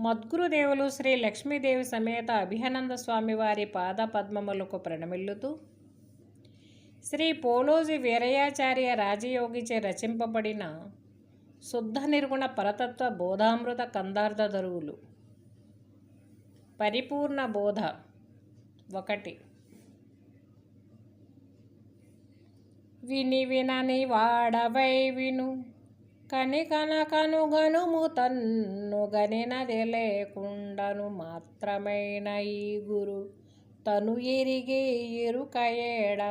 మద్గురుదేవులు శ్రీ లక్ష్మీదేవి సమేత అభియానంద స్వామివారి పాద పద్మములకు ప్రణమిల్లుతూ శ్రీ పోలోజి వీరయాచార్య రాజయోగిచే రచింపబడిన శుద్ధ నిర్గుణ పరతత్వ బోధామృత కందార్థ దరువులు. పరిపూర్ణ బోధ 1. విని వినని వాడవై విను కని కనుగనుము తన్ను గనినది లేకుండను మాత్రమైన ఈ గురు తను ఎరిగే ఎరుకయేడ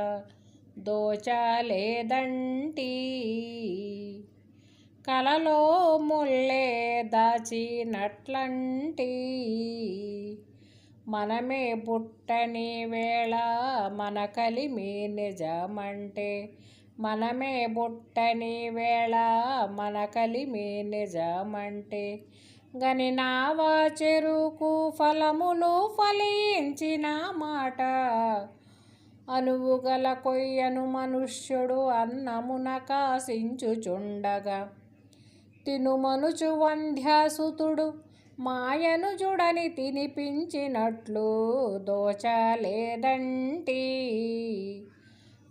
దోచలేదంటి కలలో ముల్లే దాచినట్లంటి మనమే బుట్టని వేళ మన కలిమి నిజమంటే మనమే బుట్టని వేళ మన కలిమి నిజమంటే గని నావా చెరుకు ఫలములు ఫలించిన మాట అనువుగల కొయ్యను మనుష్యుడు అన్నమున కాసించుచుండగా తినుమనుచు వంధ్యాసుతుడు మాయను జుడని తినిపించినట్లు దోచలేదంటి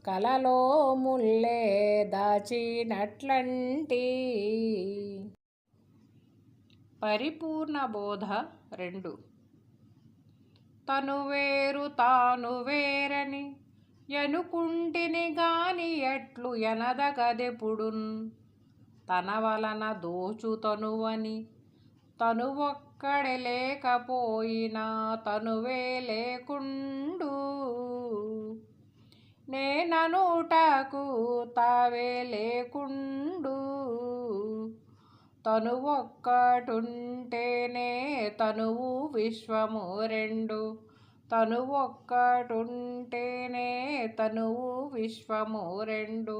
కలలో ముల్లే దాచినట్లంటి. పరిపూర్ణ బోధ 2. తను వేరు తాను వేరని ఎనుకుంటిని గాని ఎట్లు ఎనదగదెపుడున్ తన వలన దోచుతనువని తను ఒక్కడే లేకపోయినా తనువే లేకుండు నేననుటకు తావే లేకుండు తను ఒక్కటుంటేనే తనువు విశ్వము 2 తను ఒక్కటుంటేనే తనువు విశ్వము 2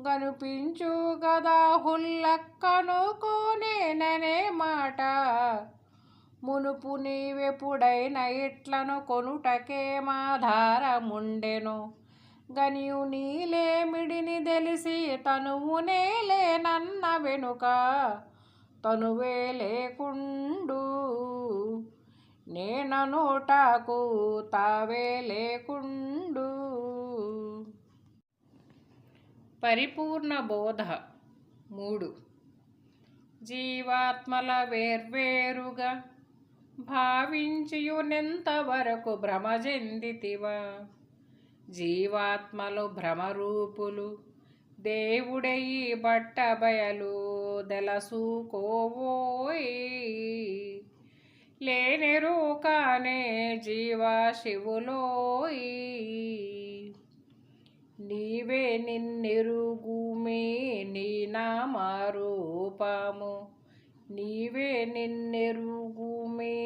గనుపించు గదా హుల్లక్కనుకోనేననే మాట మునుపు నీవెప్పుడైనా ఇట్లను కొనుటకేమాధారముండెను గనియు నీలేమిడిని తెలిసి తనువునే లేనన్న వెనుక తనువే లేకుండు నేననుటకు తావే లేకుండు. పరిపూర్ణ బోధ 3. జీవాత్మల వేర్వేరుగా భావించియునెంతవరకు భ్రమ చెందితివా జీవాత్మలు భ్రమరూపులు దేవుడయి బట్ట బయలు దెలసుకోవోయి లేనెరుకానే జీవా శివులోయి నీవే నిన్నెరుగుమే నీ నామరూపము నీవే నిన్నెరుగుమే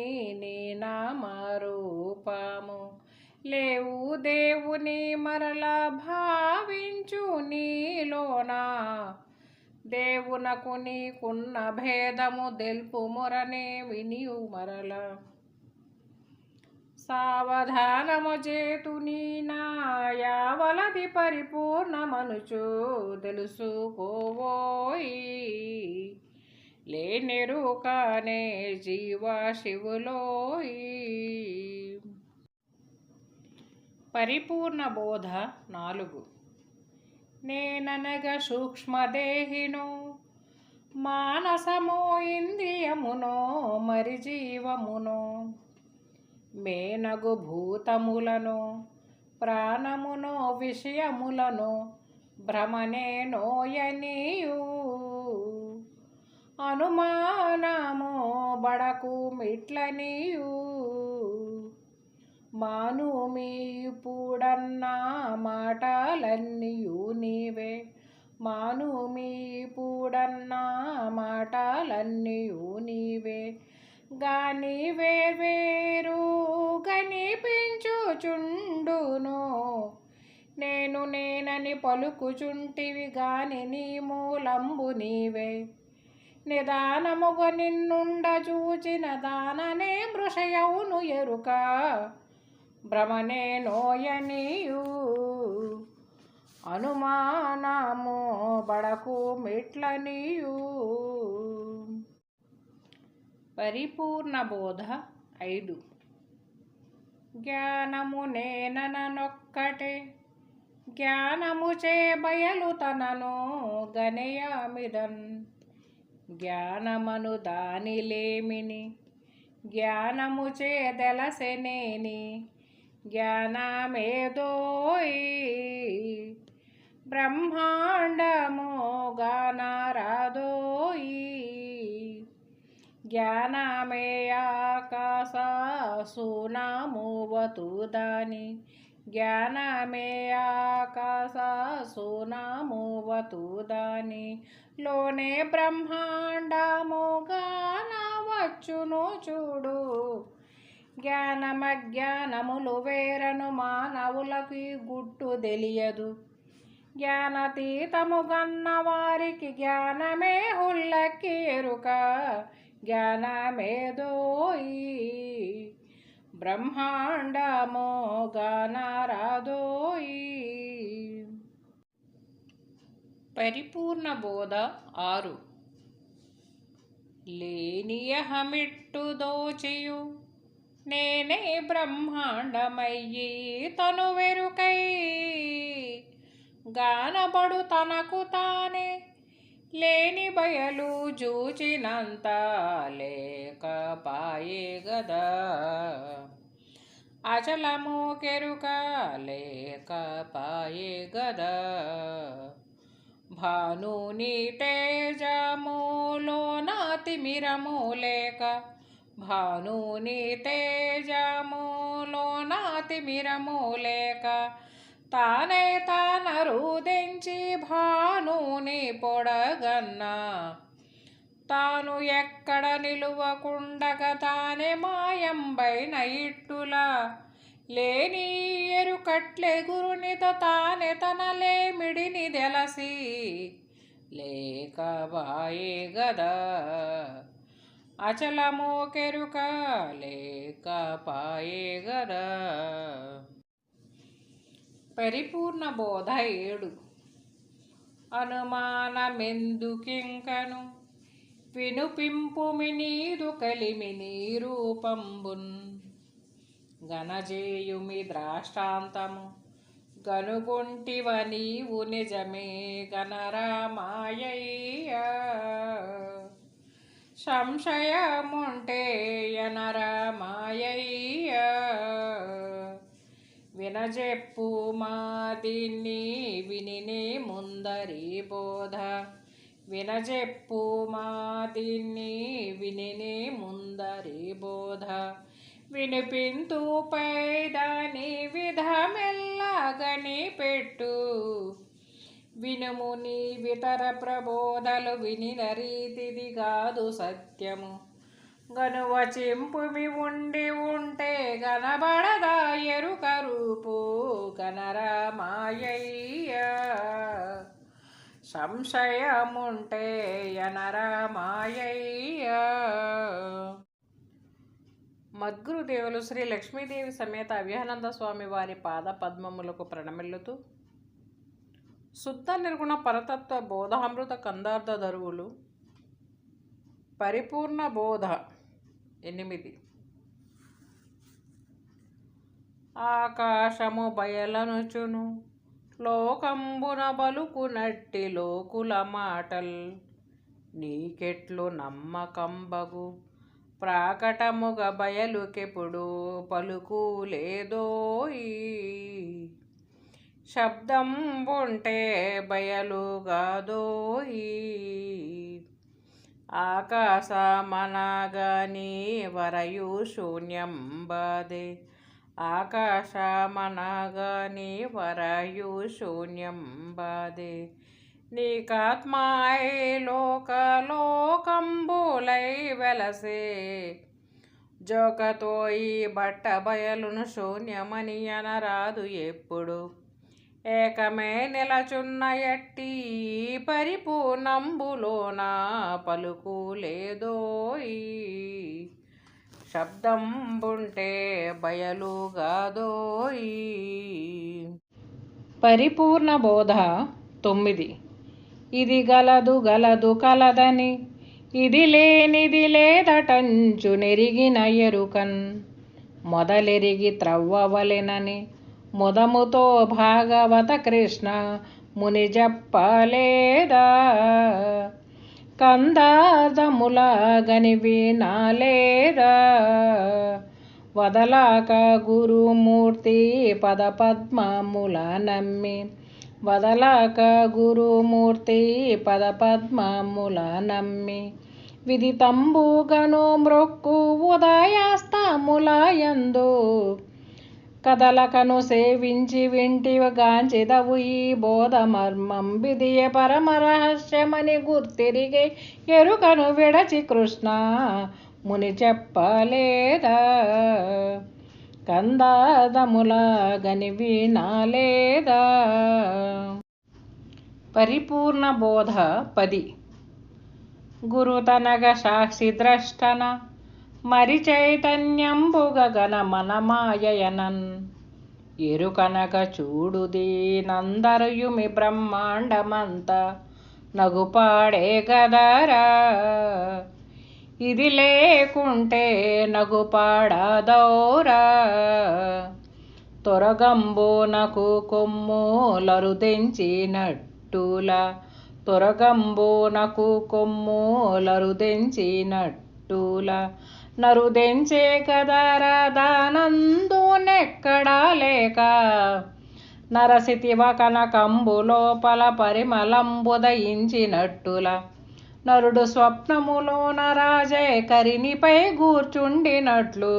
నీ నామరూపము లేవు దేవుని మరలా భావించు నీలోనా దేవునకు నీకున్న భేదము దెల్పు మొరనే వినియు మరల సావధానము చేతు నీ నాయావలది పరిపూర్ణమనుచు తెలుసుకోవోయి లేనెరుకానే జీవా శివులోయి. పరిపూర్ణ బోధ 4. నేననగ సూక్ష్మదేహినో మానసమో ఇంద్రియమునో మరి జీవమునో మేనగు భూతములను ప్రాణమునో విషయములను భ్రమనేనోయనియు అనుమానము బడకు మిట్లనియు మానుమీపుడన్నా మాటలన్నీయు నీవే మానుమీపుడన్నా మాటలన్నీయు నీవే గాని వేర్వేరు కనిపించుచుండును నేను నేనని పలుకుచుంటివి గాని నీ మూలంబు నీవే నిదానముగ నిన్నుండ చూచిన దాననే మృషయౌను ఎరుక భ్రమనే నోయనియు అనుమానము బడకు మిట్లనియు. పరిపూర్ణ బోధ 5. జ్ఞానము నేననొక్కటే జ్ఞానముచే బయలుతనను గనయామిదన్. జ్ఞానమను దానిలేమిని జ్ఞానముచే దెలసెనేని జ్ఞానమేదోయి. బ్రహ్మాండము గానరాదోయి. జ్ఞానమే ఆకాశ సునామువతు దాని. జ్ఞానమే ఆకాశ సునామువతు దాని. లోనే బ్రహ్మాండము గానవచ్చును చూడు. జ్ఞానమజ్ఞానములు వేరను మానవులకి గుట్టు తెలియదు. జ్ఞానతీతము గన్న వారికి జ్ఞానమే హుల్లకి ఎరుక. జ్ఞానమేదోయి. బ్రహ్మాండము గానరాదోయి. పరిపూర్ణ బోధ 6. లేనియహమిట్టు దోచియు నేనే బ్రహ్మాండమయ్యి తను వెరుకై. గానబడు తనకు తానే లేని బయలు జూచినంత లేకపాయే గదా. అచలము కెరుక లేకపాయే గదా. భానుని తేజములోన తిమిరము లేక. భానుని తేజములోన తిమిరము లేక. తానే తానరుదెంచి భానుని పొడగన్నా. తాను ఎక్కడ నిలువకుండగ తానే మాయంబైన ఇట్టులా. లేని ఎరుకట్లెగురునిత తానే తన లేమిడిని దెలసి లేకబాయే గదా. అచలము కెరుక లేకపాయే గదా. పరిపూర్ణ బోధ 7. అనుమానమెందుకింకను వినుపింపుమి నీదు కలిమి నీ రూపంబున్. గనజేయుమి ద్రాష్టాంతము గనుగొంటివ నీవు నిజమే గనరామాయయ్యా. సంశయముంటే యనరామాయయ్యా. వినజెప్పు మా దీన్ని వినినే ముందరి బోధ. వినజెప్పు మా దీన్ని వినినే ముందరి బోధ. వినిపింతుపై దాని విధమెల్లాగని పెట్టు. వినుము నీ వితర ప్రబోధలు వినిన రీతిది కాదు సత్యము. గనువచింపుమి ఉండి ఉంటే గనబడదా ఎరుక రూపు గనరామాయయ్యా. సంశయముంటే యనరామాయయ్యా. మద్గురుదేవులు శ్రీ లక్ష్మీదేవి సమేత అవ్యానంద స్వామి వారి పాద పద్మములకు ప్రణమిల్లుతూ శుద్ధ నిర్గుణ పరతత్వ బోధామృత కందార్థ దరువులు పరిపూర్ణ బోధ 8. ఆకాశము బయలనుచును లోకంబున బలుకునట్టి లోకుల మాటల్. నీకెట్లు నమ్మకంబగు ప్రాకటముగ బయలుకెప్పుడు పలుకు లేదోయి. శబ్దంబుంటే బయలుగాదోయి. ఆకాశమనగాని వరయు శూన్యం బాధే. ఆకాశమనగాని వరయు శూన్యం బాధే. నీకాత్మాయ్ లోకంబులై వెలసే. జోకతోయి బట్ట బయలును శూన్యమని అనరాదు ఎప్పుడు. ఏకమే నిలచున్న ఎట్టి పరిపూర్ణంబులోన పలుకు లేదోయి. శబ్దంబుంటే బయలుగాదోయి. పరిపూర్ణ బోధ 9. ఇది గలదు కలదని ఇది లేనిది లేదటంచు నెరిగిన ఎరుకన్ మొదలెరిగి త్రవ్వవలెనని ముదముతో భాగవత కృష్ణ ముని చెప్పలేదా. కందార్థములాగని వినాలేదా వదలాక గురుమూర్తి పదపద్మముల నమ్మి వదలాక గురుమూర్తి పదపద్మముల నమ్మి విదితంబుగను మ్రొక్కు ఉదయాస్తములయందు కదలకను సేవించి వింటిగాంచిదవు ఈ బోధమర్మం విధియ పరమ రహస్యమని గుర్తిరిగే ఎరుకను విడచి కృష్ణ ముని చెప్పలేదా. కందాదములాగని వినాలేదా. పరిపూర్ణ బోధ 10. గురుతనగ సాక్షి ద్రష్టన మరి చైతన్యంబు గగన మనమాయనన్ ఎరుకనక చూడుదీనందరయుమి బ్రహ్మాండమంత నగుపాడే గదరా. ఇది లేకుంటే నగుపాడదౌరా తొరగంబోనకు కొమ్ములరుదెంచినట్టులా తొరగంబోనకు కొమ్ములరుదెంచినట్టులా నరుదెంచే కదరా దానందు నెక్కడా లేక నరసితివ కనకంబు లోపల పరిమళంబుదయించినట్టులా నరుడు స్వప్నములోన రాజే కరినిపై కూర్చుండినట్లు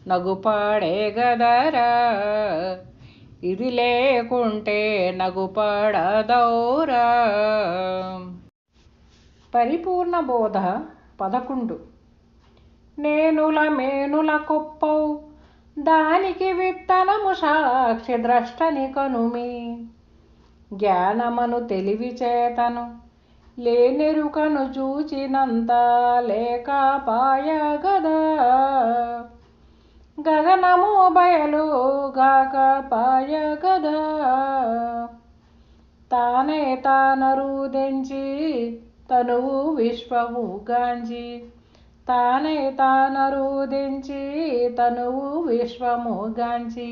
నగుపాడే గదరా. ఇది లేకుంటే నగుపాడదౌరా. పరిపూర్ణ బోధ 11. నేనుల మేనుల కుప్పౌ దానికి విత్తనము సాక్షి ద్రష్టని కనుమి జ్ఞానమను తెలివి చేతను లేనెరుకను చూచినంత లేకపాయ గదా. గగనము బయలు గాకపాయ గదా. తానే తానరుదెంచి తనువు విశ్వము గాంచి తానే తానరుదెంచి తనువు విశ్వము గాంచి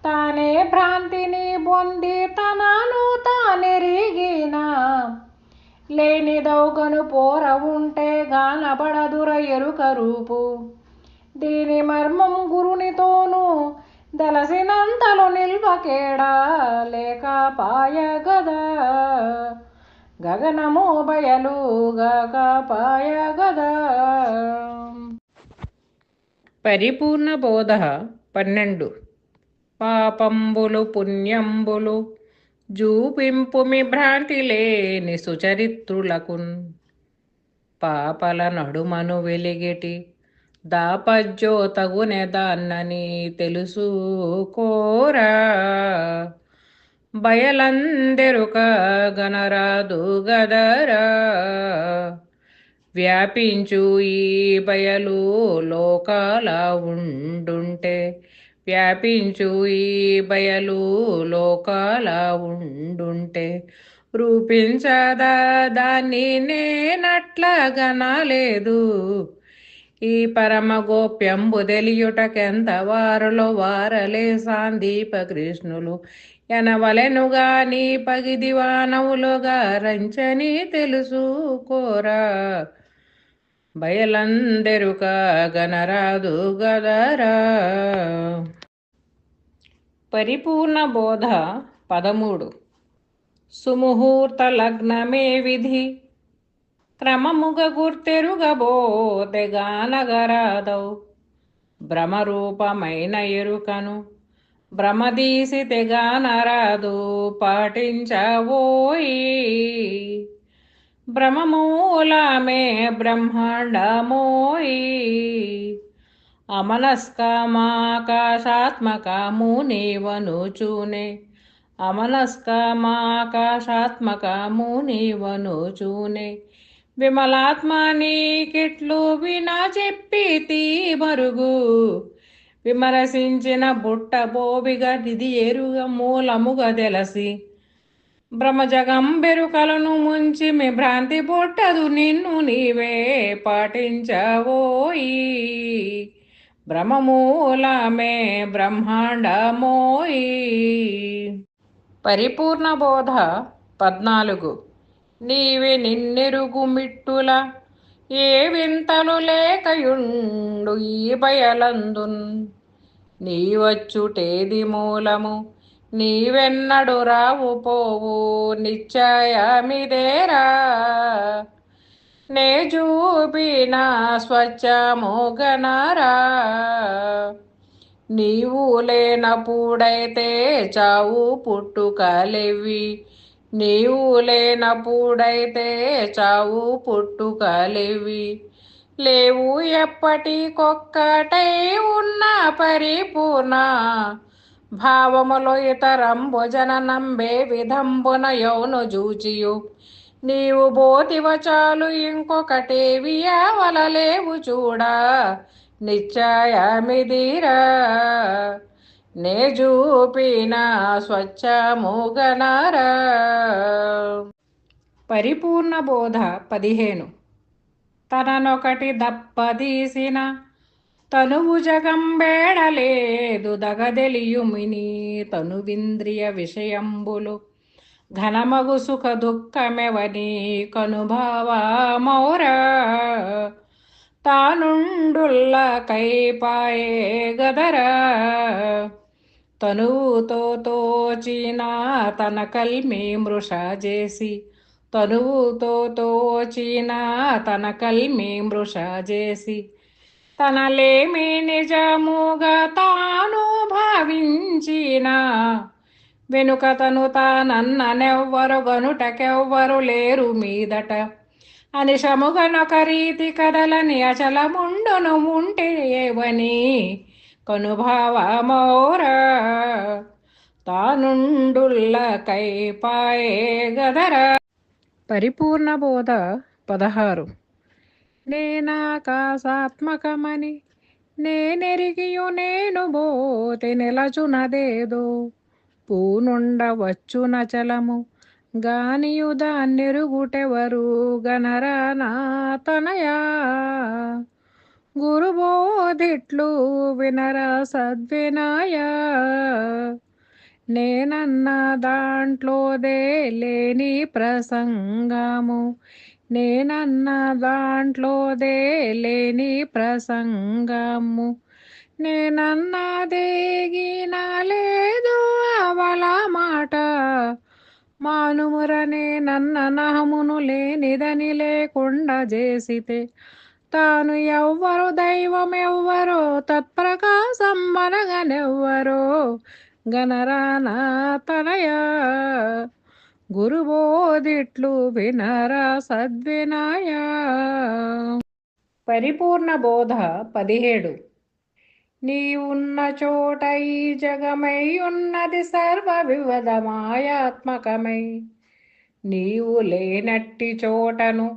తానే భ్రాంతిని పొంది తనను తానెరిగిన లేనిదౌగను పోర ఉంటే గానబడదుర ఎరుక రూపు. దీని మర్మం గురునితోనూ దలసినంతలో నిల్వకేడా లేకపాయ గదా. గగనము బయలు గాకపాయ గదా. పరిపూర్ణ బోధ 12. పాపంబులు పుణ్యంబులు జూపింపుమి భ్రాంతి లేని సుచరిత్రులకున్ పాపల నడుమను వెలిగిటి దాపజ్యోతగునె దాన్నని తెలుసుకోరా. బయలందెరుక గనరాదు గదరా. వ్యాపించు ఈ బయలు లోకాల ఉండుంటే వ్యాపించు ఈ బయలు లోకాల ఉండుంటే రూపించదా దాన్ని నేనట్లగనలేదు. ఈ పరమ గోప్యంబు తెలియుటకెంత వారలో వారలే సాందీప కృష్ణులు ఎనవలెనుగాని పగిదివానవులుగా రంచని తెలుసుకోరా. బయలందెరుక గనరాదు గదరా. పరిపూర్ణ బోధ 13. సుముహూర్త లగ్నమే విధి క్రమముగ గుర్తెరుగబోతె గానగరాదౌ భ్రమరూపమైన ఎరుకను భ్రమదీసి తెగానరాదు పాటించవోయి. భ్రమమూలమే బ్రహ్మాండమోయి. అమనస్కమాకాశాత్మకము నీవనుచూనే అమనస్కమాకాశాత్మకము నీవనుచూనే విమలాత్మ నీకిట్లు వినా చెప్పితి మరుగు. విమరసించిన బుట్ట బోబిగా నిధి ఎరుగ మూలముగా తెలసి భ్రమజగంబెరుకలను ముంచి మీ భ్రాంతి పుట్టదు నిన్ను నీవే పాటించవోయి. బ్రహ్మమూలమే బ్రహ్మాండమోయి. పరిపూర్ణ బోధ 14. నీవే నిన్నెరుగు మిట్టుల ఏ వింతలు లేకయుండు ఈ బయలందున్. నీవచ్చుటేది మూలము నీవెన్నడు రావు పోవు నిశ్చయమిదేరా. నే చూపిన స్వచ్ఛమోగనరా. నీవు లేనప్పుడైతే చావు పుట్టుకలేవి. నీవు లేనప్పుడైతే చావు పుట్టుకలేవి. లేవు ఎప్పటికొక్కటై ఉన్న పరిపూర్ణ భావములో ఇతరంబు జననంబే విధంబున యౌను జూచియు. నీవు బోతివ చాలు ఇంకొకటేవి అవలలేవు చూడా నిశ్చయమిదిరా. నే చూపిన స్వచ్ఛముగనరా. పరిపూర్ణ బోధ 15. తననొకటి దప్పదీసిన తనువు జగంబేడలేదు దగదెలియుమిని. తనువింద్రియ విషయంబులు ఘనమగు సుఖ దుఃఖమెవని కనుభావమౌరా. తానుండుల్ల కైపాయే గదరా. తనువుతో తోచిన తన కల్మి మృష చేసి. తనువుతో తోచిన తన కల్మి మృష చేసి. తనలేమి నిజముగా తాను భావించిన వెనుక తను తానన్ననెవ్వరు గనుటకెవ్వరు లేరు మీదట. అనిశముగనొక రీతి కదలని అచలముండును ఉంటే ఏవని కనుభావమౌరా. తానుండుల్ల కైపాయే గదరా. పరిపూర్ణ బోధ 16. నేనాకాశాత్మకమని నేనెరిగియు నేను బోతే నిలచునదేదో. పూనుండవచ్చున చలము గానియు దాన్నెరుగుటెవరు గనరా నా తనయా. గురుబోధిట్లు వినరా సద్వినాయా. నేనన్న దాంట్లోదే లేని ప్రసంగము. నేనన్న దాంట్లోదే లేని ప్రసంగము. నేనన్నదేగిన లేదు అవల మాట. మానుమురనే నన్న నహమును లేనిదని లేకుండా చేసితే. తాను ఎవ్వరు దైవమెవ్వరో తత్ప్రకాశం మనగనెవ్వరో గణరానా తనయా. గురుబోధిట్లు వినరా సద్వినాయా. పరిపూర్ణ బోధ 17. నీవున్న చోట ఈ జగమై ఉన్నది సర్వ వివధమాయాత్మకమై. నీవు లేనట్టి చోటను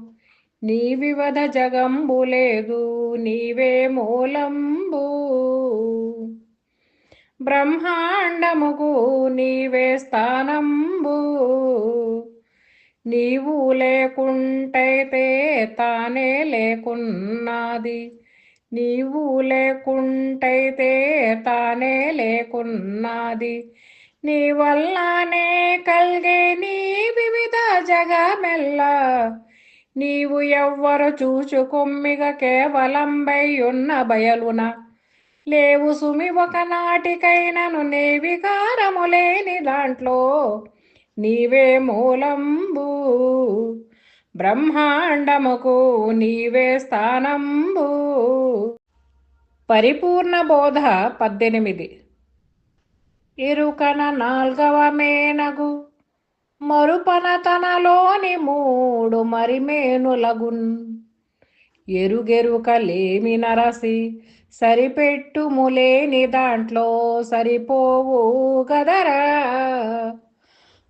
నీ వివధ జగంబు లేదు. నీవే మూలంబు బ్రహ్మాండముకు నీవే స్థానంబు. నీవు లేకుంటైతే తానే లేకున్నది. నీవు లేకుంటైతే తానే లేకున్నది. నీ వల్లనే కల్గే నీ వివిధ జగమెల్లా. నీవు ఎవ్వరు చూచుకొమ్మిగ కేవలంబై ఉన్న బయలున. లేవు సుమి ఒకనాటికైనను నే వికారము లేని దాంట్లో. నీవే మూలంబు బ్రహ్మాండముకు నీవే స్థానంబు. పరిపూర్ణ బోధ 18. ఇరుకన 4వ మేనగు మరుపన తనలోని 3 మరిమేనులగున్. ఎరుగెరుకలేమి నరసి సరిపెట్టుములేని దాంట్లో సరిపోవు గదరా.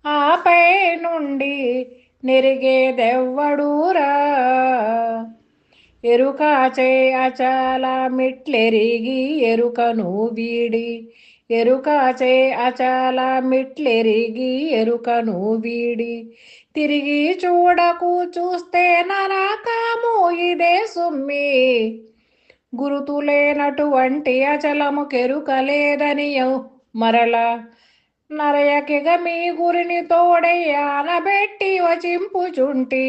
ఆపై నుండి నెరిగేదెవ్వడూరా. ఎరుకాచే అచల మిట్లెరిగి ఎరుకను వీడి. ఎరుకాచే అచల మిట్లెరిగి ఎరుకను వీడి తిరిగి చూడకు చూస్తే నరకము ఇదే సుమ్మి గురుతులేనటువంటి అచలము కెరుకలేదని మరల నరయకిగ మీ గురిని తోడయ్యానబెట్టి వచింపుచుంటి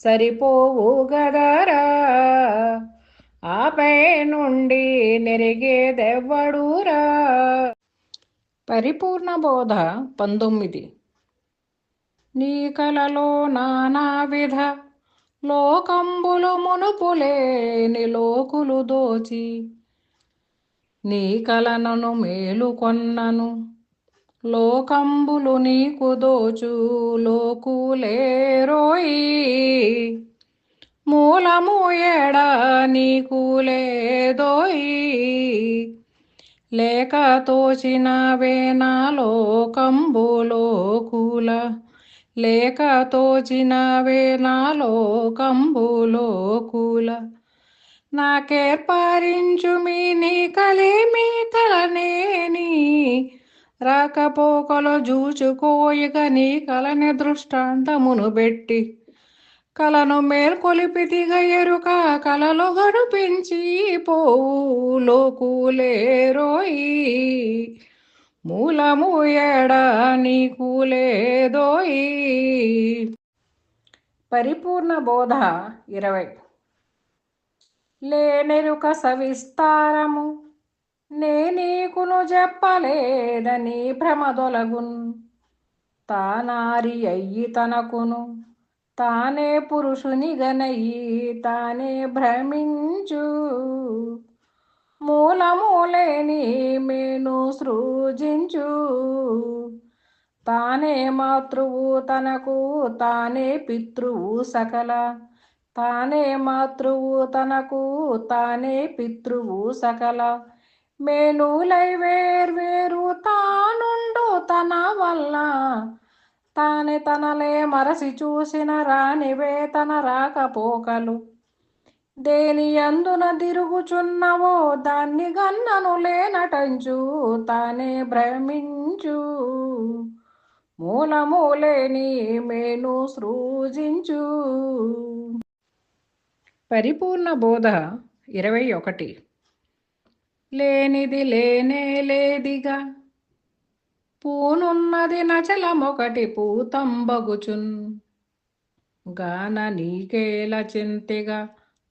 సరిపోవు గదరా ఆపై నుండి నెరిగేదెవ్వడూరా. పరిపూర్ణ బోధ 19. నీ కలలో నానావిధ లోకంబులు మునుపులేని లోకులు దోచి నీ కలనను మేలుకొన్నను లోకంబులు నీకు దోచు లోకులేరోయి మూలము ఎడా నీకు లేదోయి లేక తోచినవే నా లోకంబులోకుల లేక తోచినవే నా లోకంబులోకుల నాకేర్పరించు మీ నీ కలిమి కలనేని రాకపోకలు జూచుకోయిక నీ కలని దృష్టాంతమును పెట్టి కలను మేల్కొలిపితిగ ఎరుక కలలో గడుపించి పోవు లోకులేరోయి మూలము ఎడా నీకు లేదోయి. పరిపూర్ణ బోధ 20. లేనెరుక సవిస్తారము నే నీకును చెప్పలేదని భ్రమదొలగున్ తానారి అయ్యి తనకును తానే పురుషుని గనయి తానే భ్రమించు మూలములేని మేను సృజించు తానే మాతృవు తనకు తానే పితృవు సకల తానే మాతృవు తనకు తానే పితృవు సకల మేనులై వేర్వేరు తానుండు తన వల్ల తానే తనలే మరసి చూసిన రానివే తన రాకపోకలు దేని అందున తిరుగుచున్నవో దాన్ని గన్నను లేనటంచు తానే భ్రమించు మూలములేని మేను సృజించు. పరిపూర్ణ బోధ 21. లేనిది లేనే లేదిగా పూనున్నది నచలమొకటి పూతంబగుచున్ గాన నీకేల చింతిగా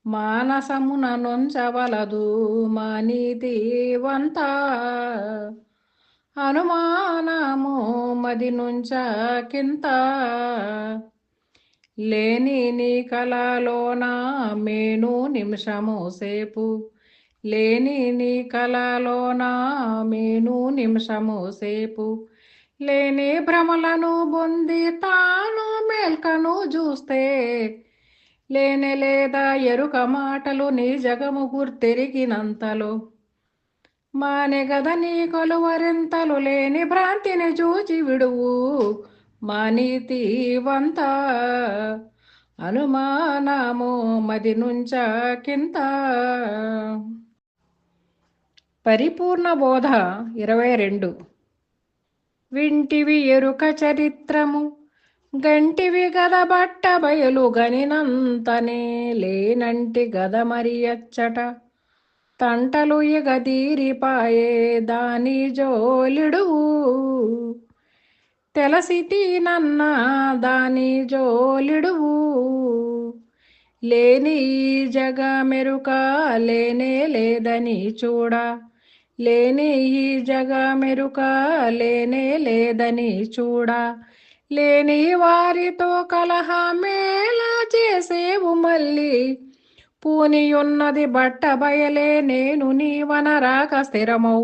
మానసమున నొంచవలదు మానీతివంత అనుమానము మది నుంచకింత లేని నీ కలలోన మేను నిమిషము సేపు లేని నీ కలలోన మేను నిమిషము సేపు లేని భ్రమలను బొంది తాను మేల్కను చూస్తే లేనే లేదా ఎరుక మాటలు నీ జగము గుర్తెరిగినంతలో మానే గద నీ కొలువరింతలు లేని భ్రాంతిని చూచి విడువు మానీతివంత అనుమానము మది నుంచకింత. పరిపూర్ణ బోధ 22. వింటివి ఎరుక చరిత్రము గంటివి గద బట్ట బయలు గనినంతనే లేనంటి గద మరి అచ్చట తంటలు ఎగదీరిపాయే దాని జోలిడువు తెలసితి నన్న దాని జోలిడువు లేని జగ మెరుక లేనే లేదని చూడ లేని ఈ జగ మెరుక లేనే లేదని చూడ లేని వారితో కలహ మేళ చేసేవు మళ్ళీ పూనియున్నది బట్ట బయలే నేను నీవనరాక స్థిరమౌ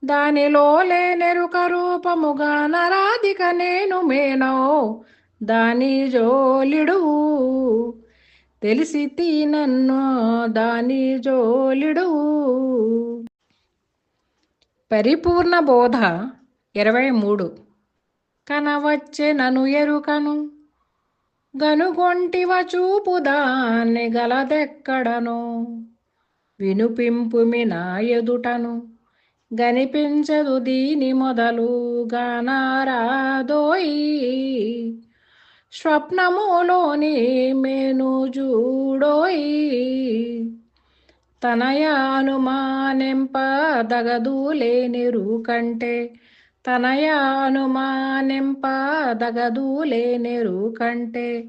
దానిలో లేనెరుక రూపముగా నరాధిక నేను మేనో దాని జోలిడువు తెలిసితి నన్ను దాని జోలిడువు. పరిపూర్ణ బోధ 23. కనవచ్చే నను ఎరుకను గనుగొంటివ చూపు దాన్ని గలదెక్కడను వినుపింపుమి నా ఎదుటను గనిపించదు దీని మొదలు గానారాదోయి. స్వప్నములోని మేను జూడోయి. తనయ అనుమానింప దగదులేనిరు కంటే. తనయ అనుమానింప దగదులేనిరు కంటే.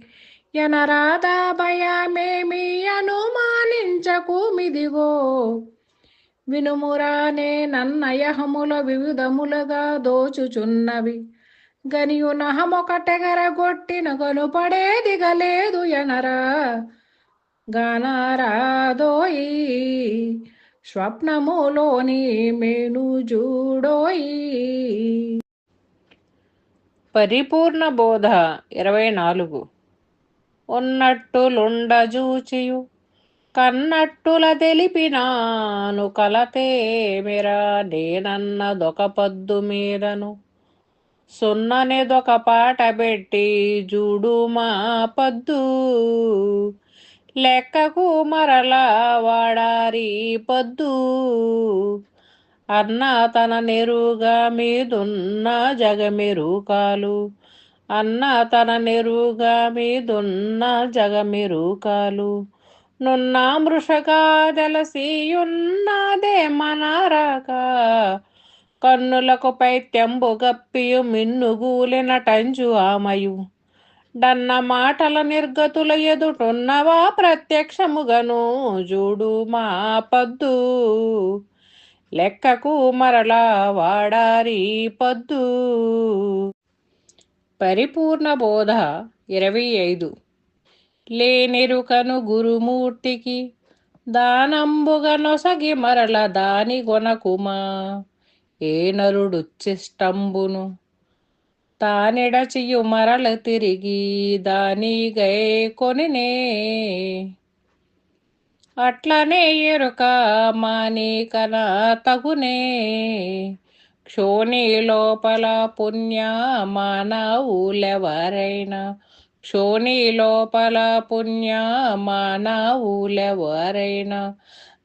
ఎనరాధా భయమేమి అనుమానించకు మిదిగో. వినుమురానే నన్నయహముల వివిధములుగా దోచుచున్నవి. గనియు నహమొకటెగరగొట్టిన కనుపడేది గలేదు ఎనరా గానారాదోయి. స్వప్నములోని మేను జూడోయి. పరిపూర్ణ బోధ 24. ఉన్నట్టులుండజూచియు కన్నట్టుల తెలిపినాను కలతేమిరా నేనన్నదొక పద్దు మీదను సున్ననేదొక పాట పెట్టి జూడు మా పద్దు. లెక్కకు మరలా వాడారి పద్దు. అన్న తన నెరుగా మీదున్న జగమెరుకాలు. అన్న తన నెరుగా మీదున్న జగమెరుకాలు. నున్న మృషగా జలసియున్నదే మనరాక. కన్నులకు పైత్యంబు గప్పియు మిన్నుగూలిన టంజు ఆమయు. డన్న మాటల నిర్గతుల ఎదుటున్నవా ప్రత్యక్షముగను జూడు మా పద్దు. లెక్కకు మరలా వాడారి పద్దు. పరిపూర్ణ బోధ 25. లేనెరుకను గురుమూర్తికి దానంబుగా నొసగి మరల దాని గొనకుమా. ఏ నరుడుచ్చిష్టంబును తానెడచియు మరల తిరిగి దాని గై కొనినే. అట్లనే ఎరుక మానికన తగునే. క్షోణి లోపల పుణ్య మానవులెవరైనా. క్షోణి లోపల పుణ్య మానవులెవరైనా.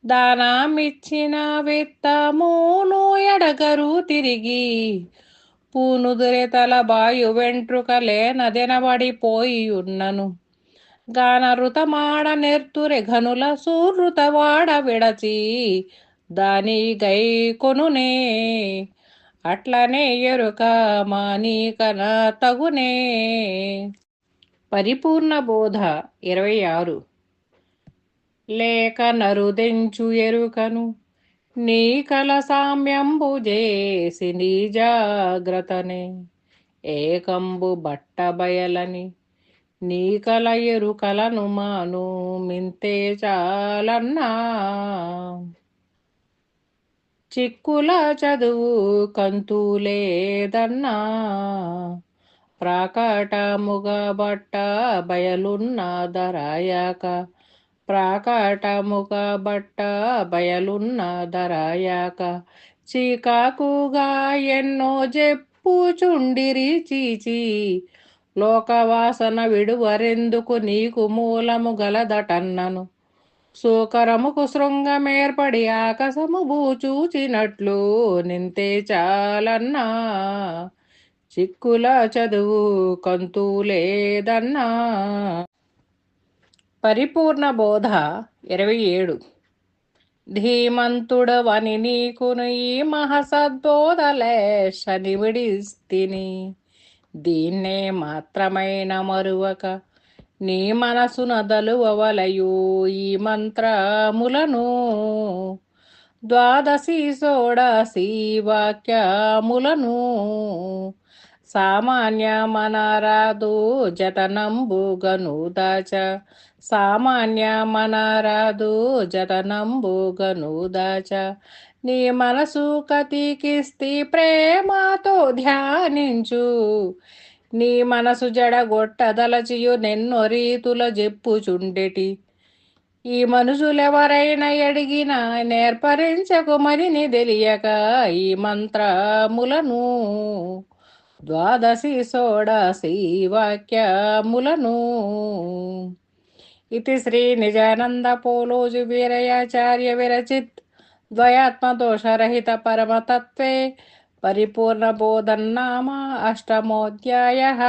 దానమిచ్చిన విత్తమును ఎడగరు తిరిగి. పూనుదురె తల బాయు వెంట్రుకలేనదెనబడిపోయి ఉన్నను. గానరుతమాడ నెర్తురె ఘనుల సూరుతవాడ విడచి దాని గై కొనునే. అట్లనే ఎరుక మానికన తగునే. పరిపూర్ణ బోధ 26. లేక నరుదెంచు ఎరుకను నీ కల సామ్యంబు చేసి నీ జాగ్రత్తనే. ఏకంబు బట్ట బయలని నీ కల ఎరుకలను మాను మింతే చాలన్నా. చిక్కుల చదువు కంతులేదన్నా. ప్రాకటముగా బట్ట బయలున్న దరాయాక. ప్రాకటముగా బట్ట బయలున్న దరాయాక. చీకాకుగా ఎన్నో చెప్పుచుండిరి చీచి. లోకవాసన విడువరెందుకు నీకు మూలము గలదటన్నను. సూకరముకు శృంగమేర్పడి ఆకాశము బూచూచినట్లు నింతే చాలన్నా. చిక్కుల చదువు కంతులేదన్నా. పరిపూర్ణ బోధ 27. ధీమంతుడవని నీకును ఈ మహసద్బోధలేశని విడిస్తిని. దీన్నే మాత్రమైన మరువక నీ మనసున దలువవలయు ఈ మంత్రములను. ద్వాదశి షోడశి వాక్యములను. సామాన్య మనరాదు జతనంబుగను దాచ. సామాన్య మనరాదు జతనంబుగను దాచ. నీ మనసు కతికిస్తి ప్రేమతో ధ్యానించు. నీ మనసు జడగొట్టదలచియు నెన్నో రీతుల జెప్పుచుండెటి. ఈ మనుషులెవరైనా ఎడిగినా నేర్పరించకు మరిని తెలియక ఈ మంత్రములను. ద్వాదశి షోడశి వాక్యములను. ఇది శ్రీ నిజానంద పోలోజు వీరయాచార్య విరచిత్ ద్వయాత్మదోషరహిత పరమతత్వే పరిపూర్ణబోధన్నామ అష్టమోऽధ్యాయः।